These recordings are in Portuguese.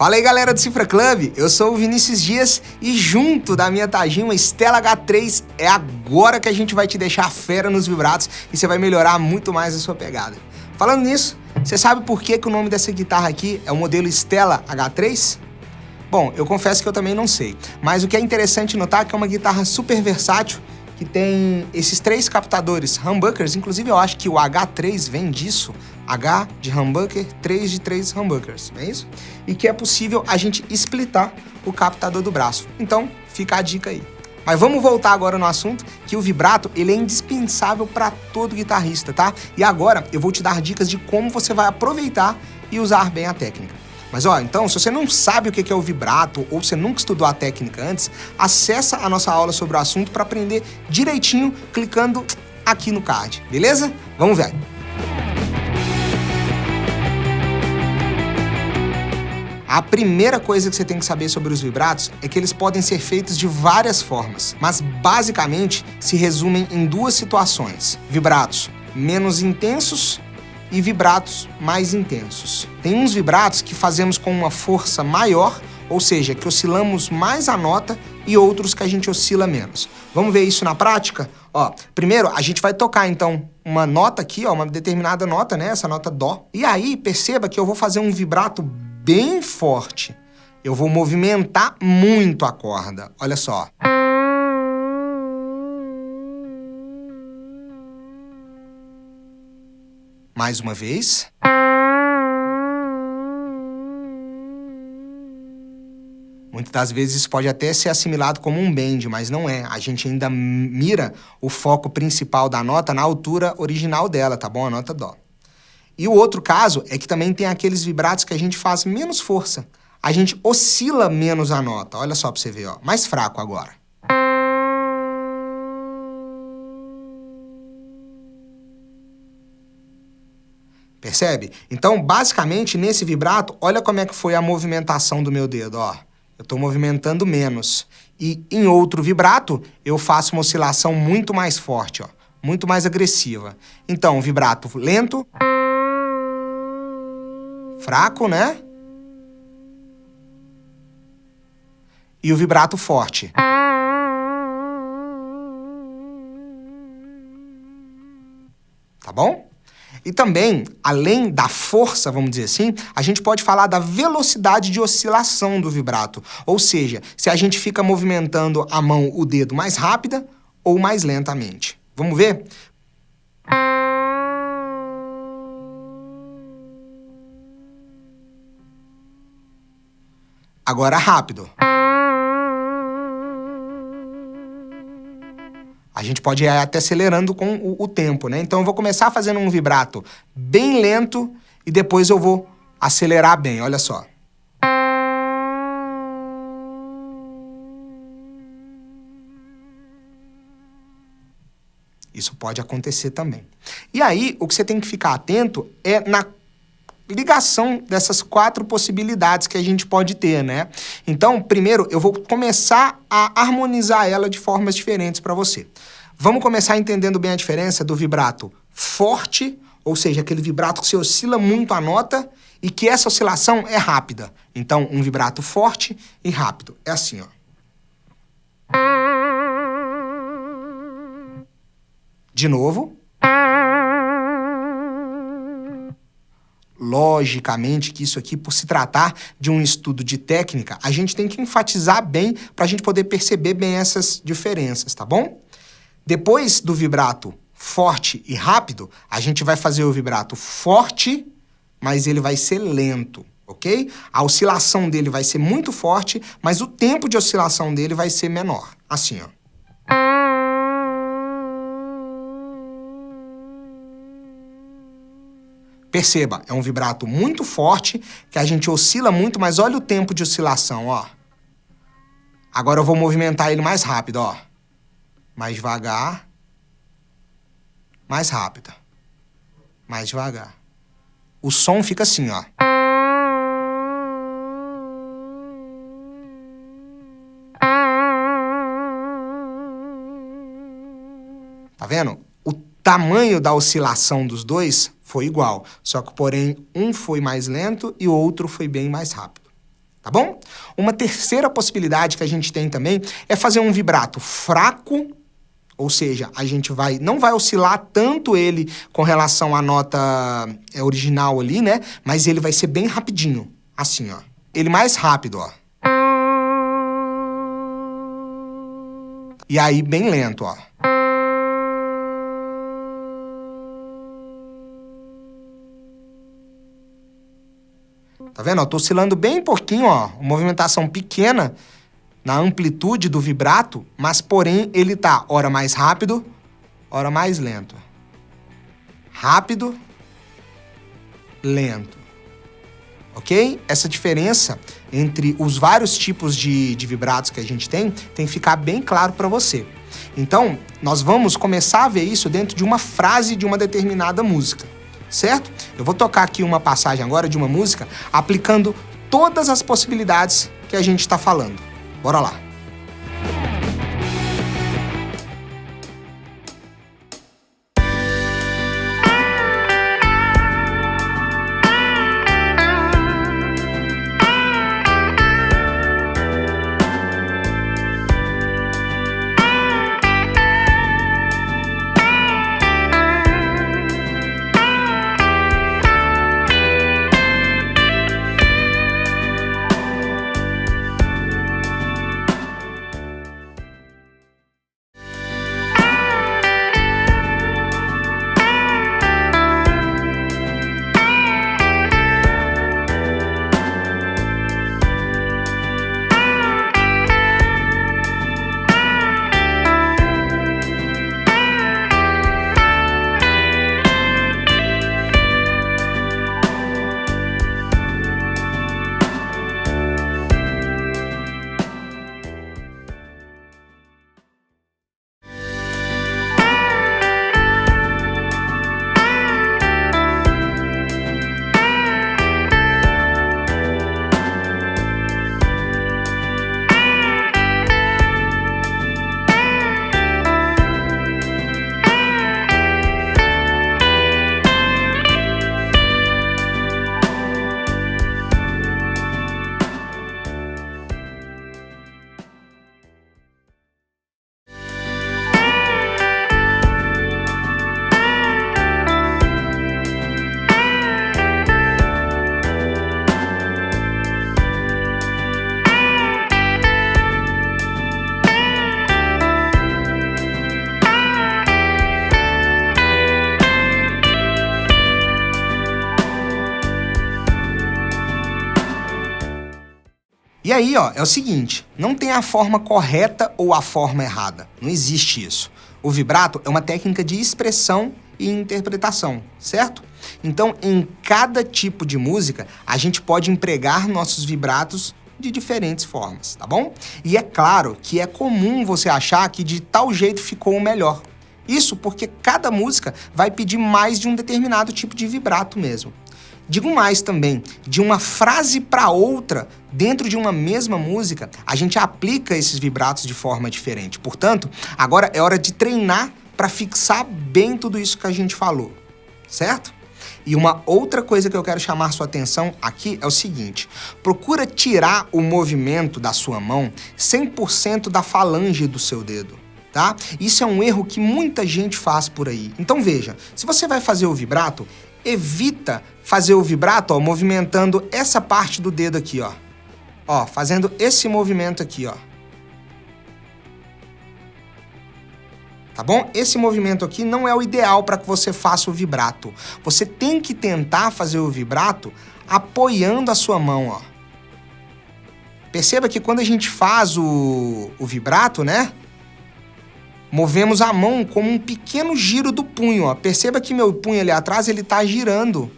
Fala aí, galera do Cifra Club, eu sou o Vinícius Dias e junto da minha Tajima Stella H3 é agora que a gente vai te deixar fera nos vibratos e você vai melhorar muito mais a sua pegada. Falando nisso, você sabe por que o nome dessa guitarra aqui é o modelo Stella H3? Bom, eu confesso que eu também não sei, mas o que é interessante notar é que é uma guitarra super versátil que tem esses 3 captadores humbuckers, inclusive eu acho que o H3 vem disso, H de humbucker, 3 de 3 humbuckers, não é isso? E que é possível a gente splitar o captador do braço. Então, fica a dica aí. Mas vamos voltar agora no assunto, que o vibrato ele é indispensável para todo guitarrista, tá? E agora eu vou te dar dicas de como você vai aproveitar e usar bem a técnica. Mas ó, então, se você não sabe o que é o vibrato ou você nunca estudou a técnica antes, acessa a nossa aula sobre o assunto para aprender direitinho clicando aqui no card, beleza? Vamos ver. A primeira coisa que você tem que saber sobre os vibratos é que eles podem ser feitos de várias formas, mas basicamente se resumem em 2 situações: vibratos menos intensos e vibratos mais intensos. Tem uns vibratos que fazemos com uma força maior, ou seja, que oscilamos mais a nota, e outros que a gente oscila menos. Vamos ver isso na prática? Ó, primeiro a gente vai tocar então uma nota aqui, ó, uma determinada nota, né, essa nota Dó. E aí perceba que eu vou fazer um vibrato bem forte. Eu vou movimentar muito a corda. Olha só. Mais uma vez. Muitas das vezes isso pode até ser assimilado como um bend, mas não é. A gente ainda mira o foco principal da nota na altura original dela, tá bom? A nota Dó. E o outro caso é que também tem aqueles vibratos que a gente faz menos força. A gente oscila menos a nota. Olha só pra você ver, ó. Mais fraco agora. Percebe? Então, basicamente, nesse vibrato, olha como é que foi a movimentação do meu dedo, ó. Eu tô movimentando menos. E em outro vibrato, eu faço uma oscilação muito mais forte, ó. Muito mais agressiva. Então, vibrato lento. Fraco, né? E o vibrato forte. Tá bom? E também, além da força, vamos dizer assim, a gente pode falar da velocidade de oscilação do vibrato. Ou seja, se a gente fica movimentando a mão, o dedo mais rápida ou mais lentamente. Vamos ver? Agora rápido. A gente pode ir até acelerando com o tempo, né? Então eu vou começar fazendo um vibrato bem lento e depois eu vou acelerar bem, olha só. Isso pode acontecer também. E aí, o que você tem que ficar atento é na ligação dessas 4 possibilidades que a gente pode ter, né? Então, primeiro, eu vou começar a harmonizar ela de formas diferentes para você. Vamos começar entendendo bem a diferença do vibrato forte, ou seja, aquele vibrato que você oscila muito a nota e que essa oscilação é rápida. Então, um vibrato forte e rápido. É assim, ó. De novo. Logicamente que isso aqui, por se tratar de um estudo de técnica, a gente tem que enfatizar bem para a gente poder perceber bem essas diferenças, tá bom? Depois do vibrato forte e rápido, a gente vai fazer o vibrato forte, mas ele vai ser lento, ok? A oscilação dele vai ser muito forte, mas o tempo de oscilação dele vai ser menor. Assim, ó. Perceba, é um vibrato muito forte, que a gente oscila muito, mas olha o tempo de oscilação, ó. Agora eu vou movimentar ele mais rápido, ó. Mais devagar. Mais rápido. Mais devagar. O som fica assim, ó. Tá vendo? O tamanho da oscilação dos dois foi igual, só que, porém, um foi mais lento e o outro foi bem mais rápido. tá bom? Uma terceira possibilidade que a gente tem também é fazer um vibrato fraco, ou seja, a gente não vai oscilar tanto ele com relação à nota original ali, né? Mas ele vai ser bem rapidinho, assim, ó. Ele mais rápido, ó. E aí bem lento, ó. Tá vendo? Eu tô oscilando bem pouquinho, ó. Uma movimentação pequena na amplitude do vibrato, mas porém ele tá hora mais rápido, hora mais lento. Rápido, lento. Ok? Essa diferença entre os vários tipos de vibratos que a gente tem que ficar bem claro para você. Então, nós vamos começar a ver isso dentro de uma frase de uma determinada música, certo? Eu vou tocar aqui uma passagem agora de uma música aplicando todas as possibilidades que a gente está falando. Bora lá. E aí, ó, é o seguinte, não tem a forma correta ou a forma errada. Não existe isso. O vibrato é uma técnica de expressão e interpretação, certo? Então, em cada tipo de música, a gente pode empregar nossos vibratos de diferentes formas, tá bom? E é claro que é comum você achar que de tal jeito ficou o melhor. Isso porque cada música vai pedir mais de um determinado tipo de vibrato mesmo. Digo mais também, de uma frase para outra, dentro de uma mesma música, a gente aplica esses vibratos de forma diferente. Portanto, agora é hora de treinar para fixar bem tudo isso que a gente falou, certo? E uma outra coisa que eu quero chamar sua atenção aqui é o seguinte, procura tirar o movimento da sua mão 100% da falange do seu dedo. Tá? Isso é um erro que muita gente faz por aí. Então veja, se você vai fazer o vibrato, evita fazer o vibrato, ó, movimentando essa parte do dedo aqui, ó. Ó, fazendo esse movimento aqui, ó. Tá bom? Esse movimento aqui não é o ideal para que você faça o vibrato. Você tem que tentar fazer o vibrato apoiando a sua mão, ó. Perceba que quando a gente faz o vibrato, né? Movemos a mão como um pequeno giro do punho, ó. Perceba que meu punho ali atrás, ele tá girando,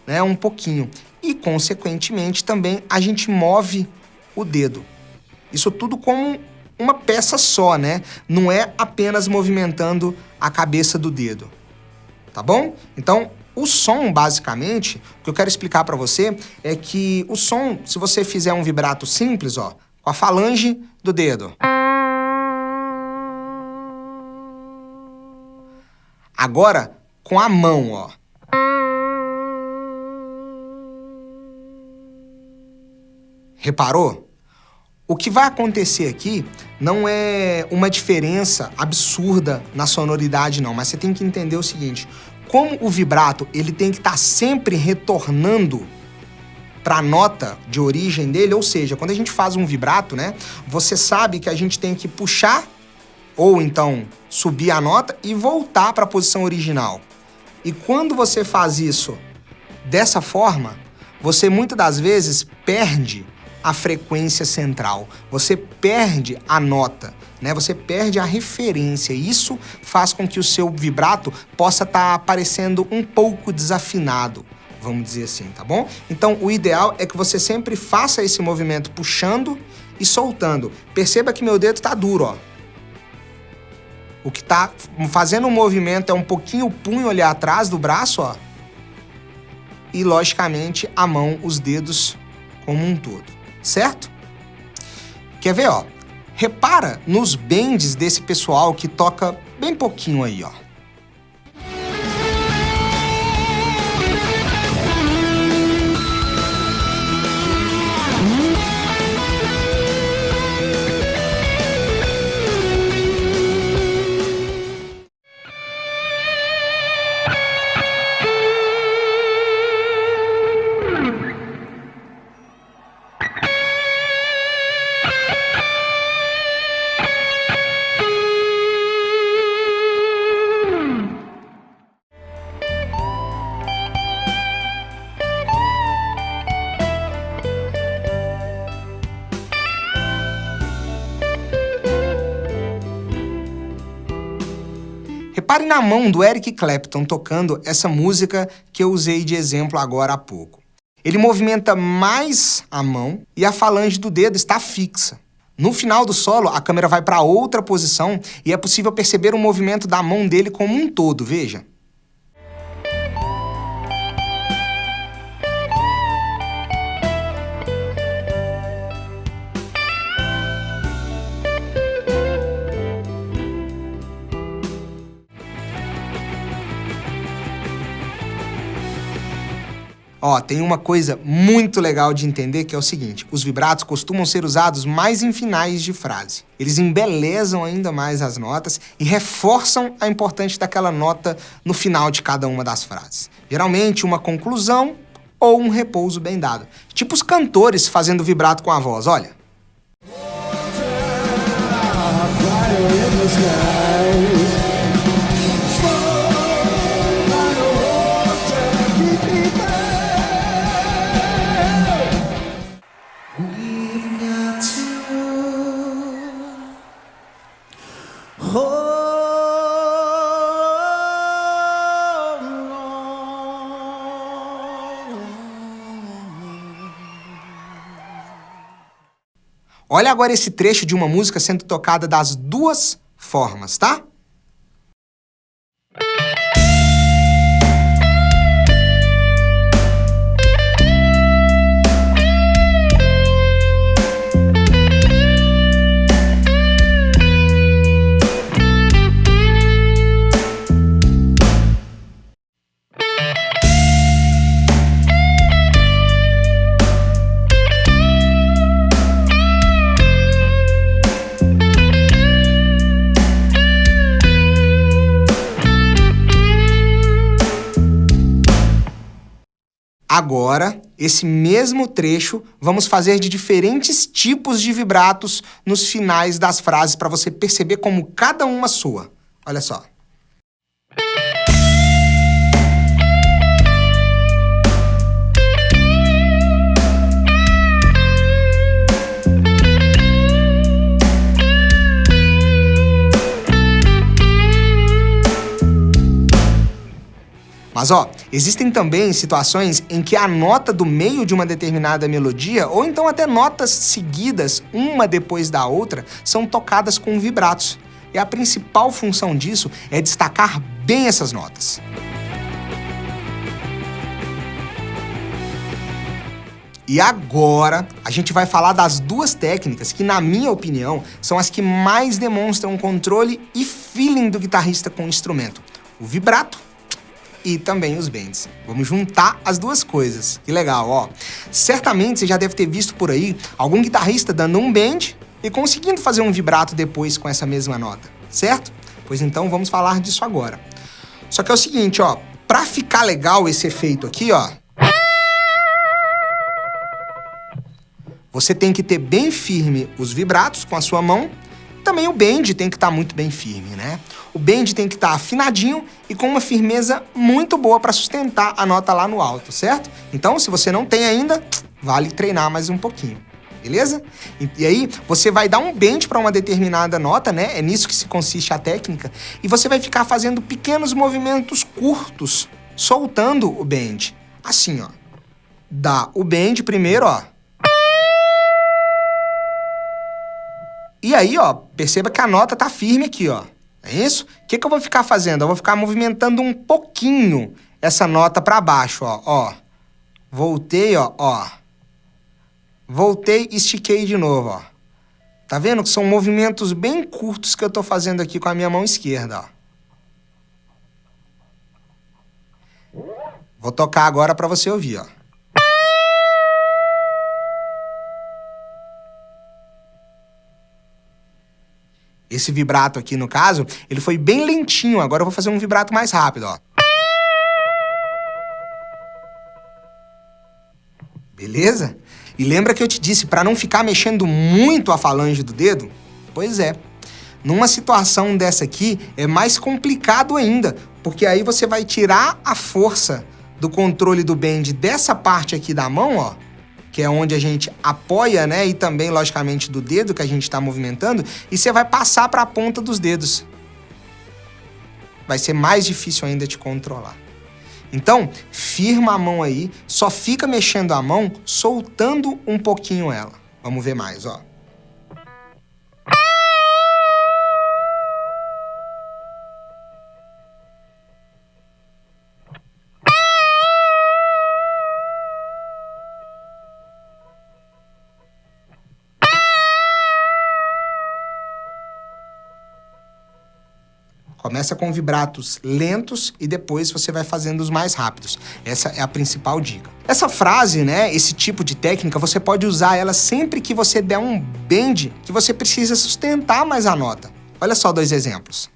né, um pouquinho. E, consequentemente, também a gente move o dedo. Isso tudo como uma peça só, né? Não é apenas movimentando a cabeça do dedo, tá bom? Então, o som, basicamente, o que eu quero explicar para você é que o som, se você fizer um vibrato simples, ó, com a falange do dedo. Agora, com a mão, ó. Reparou? O que vai acontecer aqui não é uma diferença absurda na sonoridade, não. Mas você tem que entender o seguinte. Como o vibrato ele tem que estar sempre retornando para a nota de origem dele, ou seja, quando a gente faz um vibrato, né, você sabe que a gente tem que puxar ou então subir a nota e voltar para a posição original. E quando você faz isso dessa forma, você muitas das vezes perde a frequência central, você perde a nota, né? Você perde a referência. Isso faz com que o seu vibrato possa estar parecendo um pouco desafinado, vamos dizer assim, tá bom? Então, o ideal é que você sempre faça esse movimento puxando e soltando. Perceba que meu dedo tá duro, ó. O que tá fazendo o movimento é um pouquinho o punho ali atrás do braço, ó. E, logicamente, a mão, os dedos como um todo. Certo? Quer ver, ó? Repara nos bends desse pessoal que toca bem pouquinho aí, ó. Repare na mão do Eric Clapton tocando essa música que eu usei de exemplo agora há pouco. Ele movimenta mais a mão e a falange do dedo está fixa. No final do solo, a câmera vai para outra posição e é possível perceber o movimento da mão dele como um todo, veja. Ó, tem uma coisa muito legal de entender que é o seguinte, os vibratos costumam ser usados mais em finais de frase. Eles embelezam ainda mais as notas e reforçam a importância daquela nota no final de cada uma das frases. Geralmente uma conclusão ou um repouso bem dado. Tipo os cantores fazendo vibrato com a voz, olha. Olha agora esse trecho de uma música sendo tocada das duas formas, tá? Agora, esse mesmo trecho, vamos fazer de diferentes tipos de vibratos nos finais das frases para você perceber como cada uma soa. Olha só. Mas ó, existem também situações em que a nota do meio de uma determinada melodia, ou então até notas seguidas, uma depois da outra, são tocadas com vibratos. E a principal função disso é destacar bem essas notas. E agora, a gente vai falar das duas técnicas que, na minha opinião, são as que mais demonstram controle e feeling do guitarrista com o instrumento. O vibrato e também os bends. Vamos juntar as duas coisas. Que legal, ó. Certamente você já deve ter visto por aí algum guitarrista dando um bend e conseguindo fazer um vibrato depois com essa mesma nota, certo? Pois então vamos falar disso agora. Só que é o seguinte, ó, pra ficar legal esse efeito aqui, ó, você tem que ter bem firme os vibratos com a sua mão. Também o bend tem que estar muito bem firme, né? O bend tem que estar afinadinho e com uma firmeza muito boa para sustentar a nota lá no alto, certo? Então, se você não tem ainda, vale treinar mais um pouquinho, beleza? E aí, você vai dar um bend para uma determinada nota, né? É nisso que se consiste a técnica. E você vai ficar fazendo pequenos movimentos curtos, soltando o bend. Assim, ó. Dá o bend primeiro, ó. E aí, ó, perceba que a nota tá firme aqui, ó. É isso? O que eu vou ficar fazendo? Eu vou ficar movimentando um pouquinho essa nota pra baixo, ó. Voltei, ó. Voltei e estiquei de novo, ó. Tá vendo que são movimentos bem curtos que eu tô fazendo aqui com a minha mão esquerda, ó. Vou tocar agora pra você ouvir, ó. Esse vibrato aqui, no caso, ele foi bem lentinho. Agora eu vou fazer um vibrato mais rápido, ó. Beleza? E lembra que eu te disse para não ficar mexendo muito a falange do dedo? Pois é. Numa situação dessa aqui, é mais complicado ainda, porque aí você vai tirar a força do controle do bend dessa parte aqui da mão, ó, que é onde a gente apoia, né? E também, logicamente, do dedo que a gente está movimentando. E você vai passar para a ponta dos dedos. Vai ser mais difícil ainda de controlar. Então, firma a mão aí. Só fica mexendo a mão, soltando um pouquinho ela. Vamos ver mais, ó. Começa com vibratos lentos e depois você vai fazendo os mais rápidos. Essa é a principal dica. Essa frase, né, esse tipo de técnica, você pode usar ela sempre que você der um bend que você precisa sustentar mais a nota. Olha só 2 exemplos.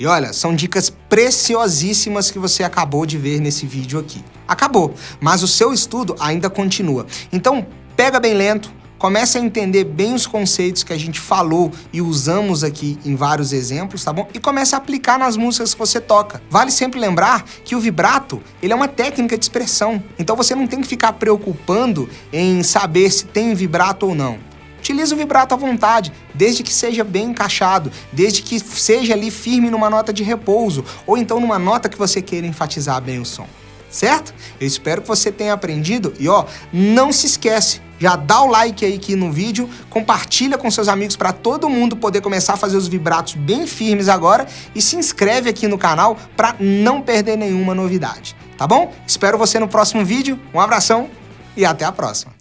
E olha, são dicas preciosíssimas que você acabou de ver nesse vídeo aqui. Acabou, mas o seu estudo ainda continua. Então, pega bem lento, comece a entender bem os conceitos que a gente falou e usamos aqui em vários exemplos, tá bom? E comece a aplicar nas músicas que você toca. Vale sempre lembrar que o vibrato, ele é uma técnica de expressão. Então você não tem que ficar preocupando em saber se tem vibrato ou não. Utilize o vibrato à vontade, desde que seja bem encaixado, desde que seja ali firme numa nota de repouso, ou então numa nota que você queira enfatizar bem o som, certo? Eu espero que você tenha aprendido e ó, não se esquece, já dá o like aí aqui no vídeo, compartilha com seus amigos para todo mundo poder começar a fazer os vibratos bem firmes agora e se inscreve aqui no canal para não perder nenhuma novidade, tá bom? Espero você no próximo vídeo, um abração e até a próxima!